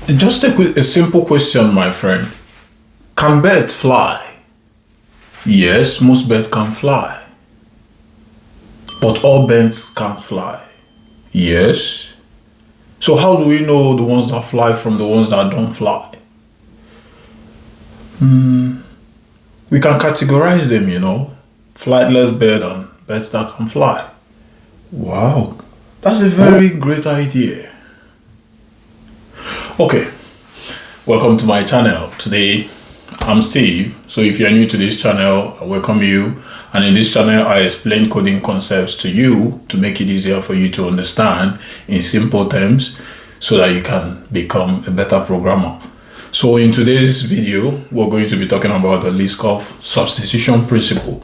Just a simple question, my friend. Can birds fly? Yes, most birds can fly. But all birds can't fly. Yes. So how do we know the ones that fly from the ones that don't fly? We can categorize them, flightless bird and birds that can fly. Wow, that's a very great idea. Okay, welcome to my channel. Today I'm Steve. So if you're new to this channel, I welcome you. And in this channel, I explain coding concepts to you to make it easier for you to understand in simple terms so that you can become a better programmer. So in today's video, we're going to be talking about the Liskov Substitution Principle.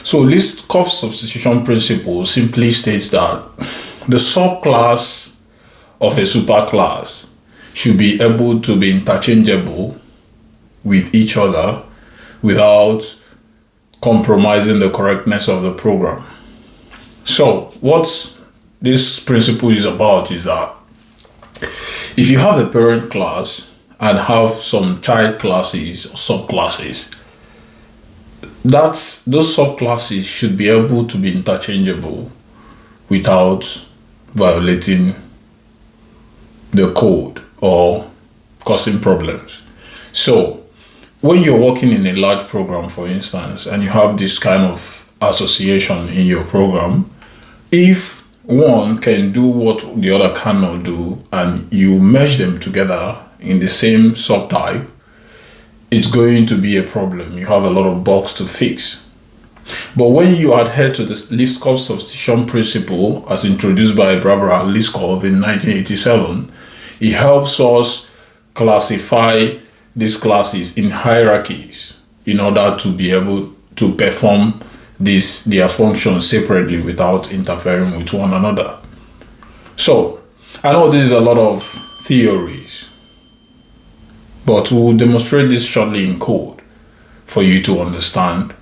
So Liskov Substitution Principle simply states that the subclass of a superclass should be able to be interchangeable with each other without compromising the correctness of the program. So what this principle is about is that if you have a parent class and have some child classes or subclasses, those subclasses should be able to be interchangeable without violating the code or causing problems. So when you're working in a large program, for instance, and you have this kind of association in your program, if one can do what the other cannot do and you merge them together in the same subtype, it's going to be a problem. You have a lot of bugs to fix. But when you adhere to the Liskov substitution principle as introduced by Barbara Liskov in 1987, it helps us classify these classes in hierarchies in order to be able to perform their functions separately without interfering with one another. So I know this is a lot of theories, but we'll demonstrate this shortly in code for you to understand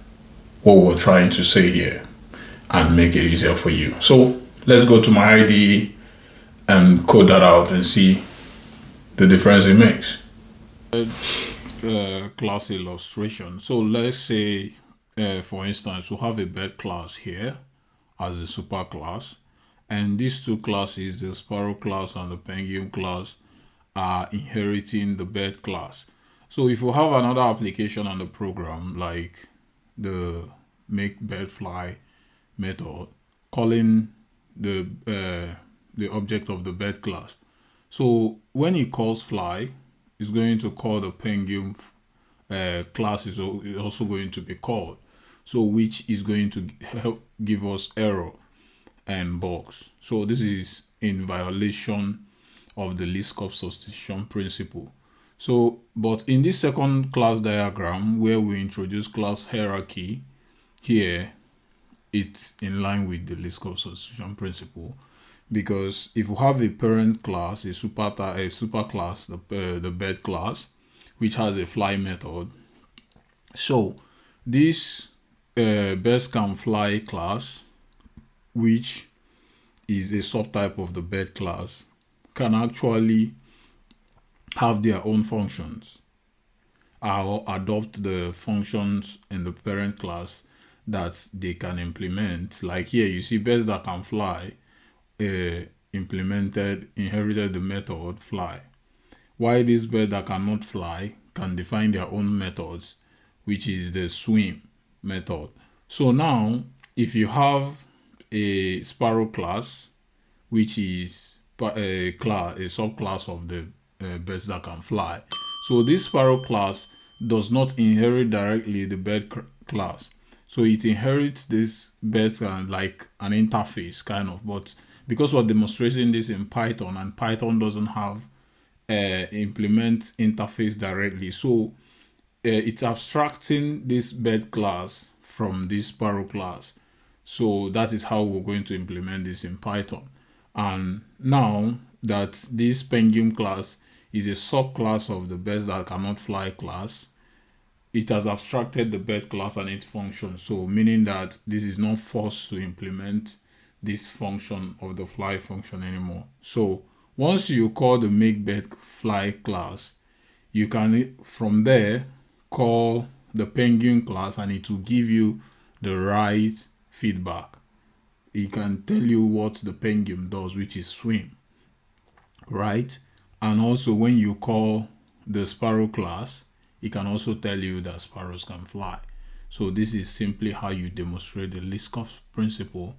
what we're trying to say here and make it easier for you. So let's go to my IDE and code that out and see the difference it makes. Class illustration. So let's say, for instance, we have a bird class here as a superclass, and these two classes, the sparrow class and the penguin class, are inheriting the bird class. So if we have another application on the program like the make bird fly method calling the object of the bird class, so when it calls fly, it's going to call the penguin class is also going to be called, so which is going to help give us error and bugs. So this is in violation of the Liskov substitution principle. So but in this second class diagram where we introduce class hierarchy, here it's in line with the Liskov substitution principle, because if we have a parent class, a superclass, the bird class, which has a fly method, so this birds can fly class, which is a subtype of the bird class, can actually have their own functions or adopt the functions in the parent class that they can implement. Like here you see birds that can fly inherited the method fly, while this bird that cannot fly can define their own methods, which is the swim method. So now if you have a sparrow class, which is a subclass of the birds that can fly, so this sparrow class does not inherit directly the bird class, so it inherits this bird like an interface kind of, but because we're demonstrating this in Python and Python doesn't have implement interface directly, so it's abstracting this bird class from this sparrow class. So that is how we're going to implement this in Python. And now that this penguin class is a subclass of the birds that cannot fly class, it has abstracted the bird class and its function, so meaning that this is not forced to implement this function of the fly function anymore. So Once you call the makeBedFly class, you can from there call the penguin class and it will give you the right feedback. It can tell you what the penguin does, which is swim, right? And also when you call the sparrow class, it can also tell you that sparrows can fly. So this is simply how you demonstrate the Liskov principle.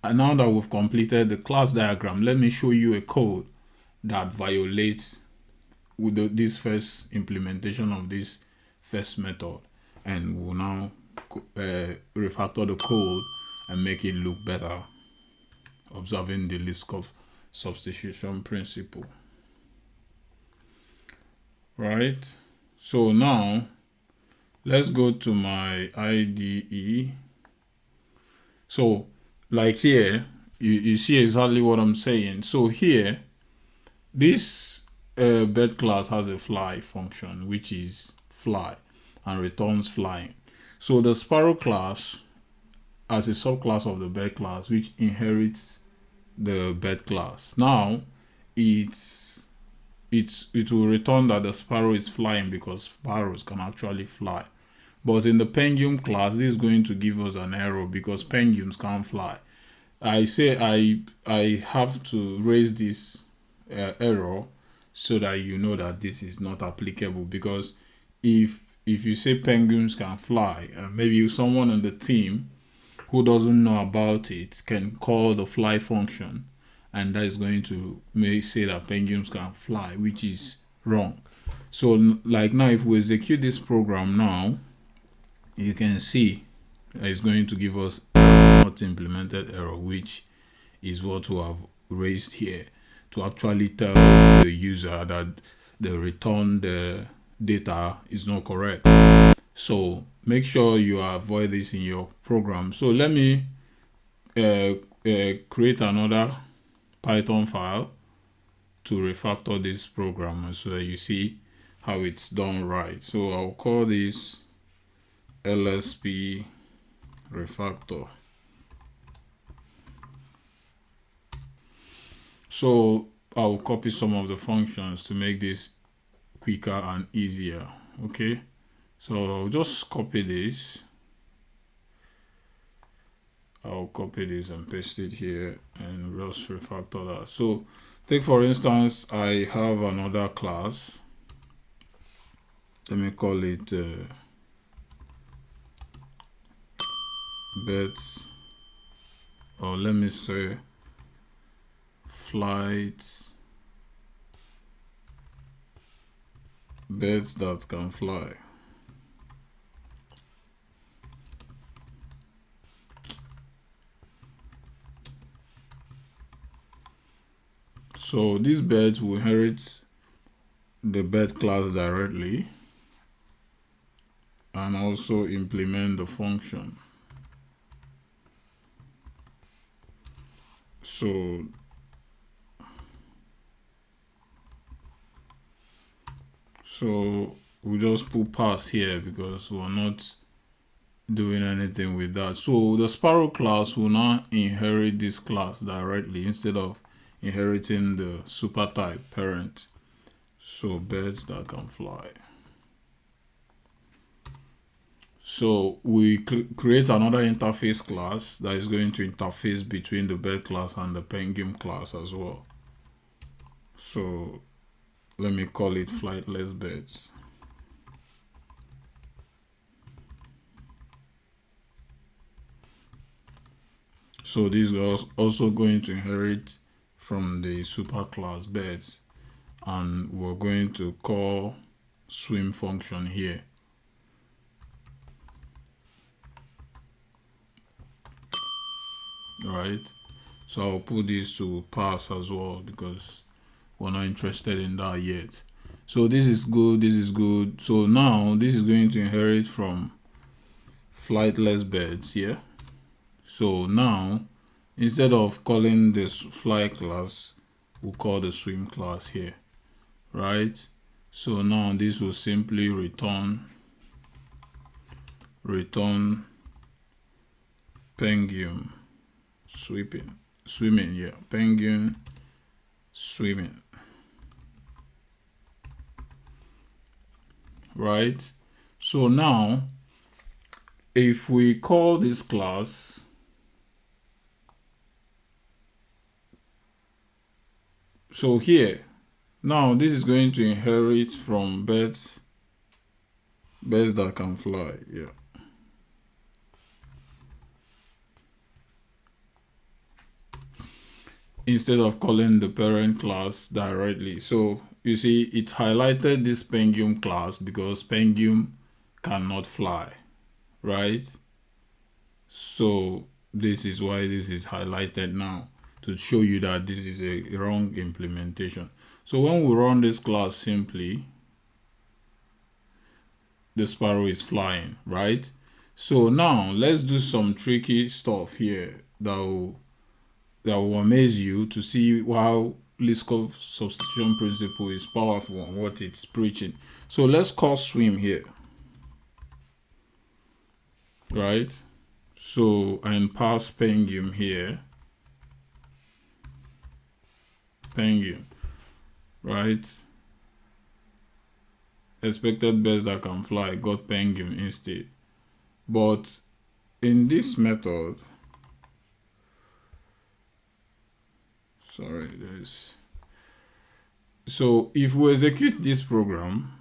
And now that we've completed the class diagram, let me show you a code that violates with this first implementation of this first method, and we'll now refactor the code and make it look better, observing the Liskov substitution principle. Right, so now let's go to my IDE. So like here, you see exactly what I'm saying. So here, this bed class has a fly function, which is fly and returns flying. So the sparrow class as a subclass of the bed class, which inherits the bed class. Now it will return that the sparrow is flying because sparrows can actually fly. But in the penguin class, this is going to give us an error because penguins can't fly. I say I have to raise this error so that you know that this is not applicable, because if you say penguins can fly, maybe someone on the team who doesn't know about it can call the fly function, and that is going to say that penguins can fly, which is wrong. So like now, if we execute this program now, you can see it's going to give us not implemented error, which is what we have raised here to actually tell the user that the return the data is not correct. So make sure you avoid this in your program. So let me create another Python file to refactor this program so that you see how it's done right. So I'll call this LSP refactor. So I'll copy some of the functions to make this quicker and easier. Okay, so I'll just copy this. I'll copy this and paste it here and just refactor that. So take for instance, I have another class. Let me call it beds, or let me say flights, birds that can fly. So these birds will inherit the bird class directly and also implement the function. So we just put pass here because we're not doing anything with that. So the sparrow class will now inherit this class directly instead of inheriting the super type parent. So birds that can fly. So we create another interface class that is going to interface between the bird class and the penguin class as well. So let me call it flightless birds. So this is also going to inherit from the superclass birds, and we're going to call swim function here. Right, so I'll put this to pass as well because we're not interested in that yet. So this is good, this is good. So now this is going to inherit from flightless birds here. So now instead of calling this fly class, we'll call the swim class here, right? So now this will simply return penguin swimming, yeah, penguin swimming. Right? So now, if we call this class so here, now this is going to inherit from birds that can fly. Yeah. Instead of calling the parent class directly. So you see, it highlighted this penguin class because penguin cannot fly, right? So this is why this is highlighted now, to show you that this is a wrong implementation. So when we run this class simply, the sparrow is flying, right? So now let's do some tricky stuff here that will amaze you to see how Liskov substitution principle is powerful and what it's preaching. So let's call swim here, right? So and pass penguin here, penguin, right? Expected birds that can fly, got penguin instead. But in this method, so if we execute this program,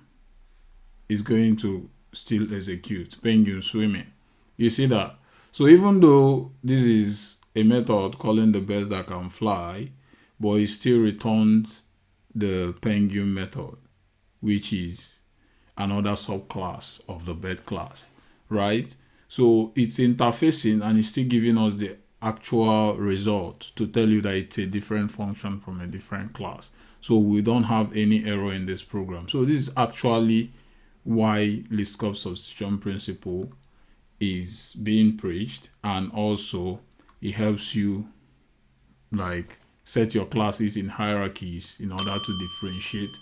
it's going to still execute penguin swimming. You see that? So even though this is a method calling the birds that can fly, but it still returns the penguin method, which is another subclass of the bird class, right? So it's interfacing and it's still giving us the actual result to tell you that it's a different function from a different class. So we don't have any error in this program. So this is actually why Liskov substitution principle is being preached, and also it helps you like set your classes in hierarchies in order to differentiate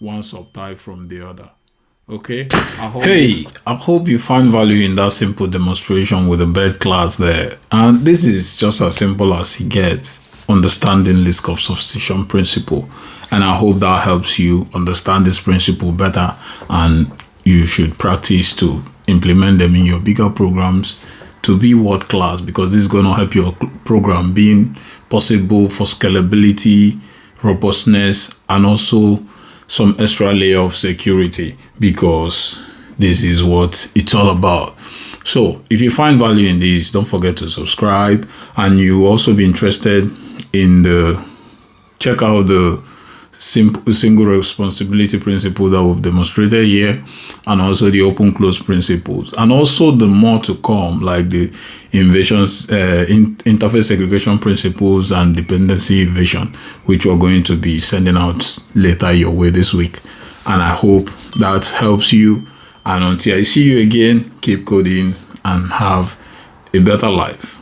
one subtype from the other. Okay, I hope you find value in that simple demonstration with the bird class there. And this is just as simple as it gets, understanding Liskov substitution principle. And I hope that helps you understand this principle better, and you should practice to implement them in your bigger programs to be world class, because this is going to help your program being possible for scalability, robustness, and also some extra layer of security, because this is what it's all about. So if you find value in this, don't forget to subscribe, and you also be interested in check out the single responsibility principle that we've demonstrated here, and also the open close principles, and also the more to come, like the invasions, interface segregation principles and dependency evasion, which we're going to be sending out later your way this week. And I hope that helps you, and until I see you again, keep coding and have a better life.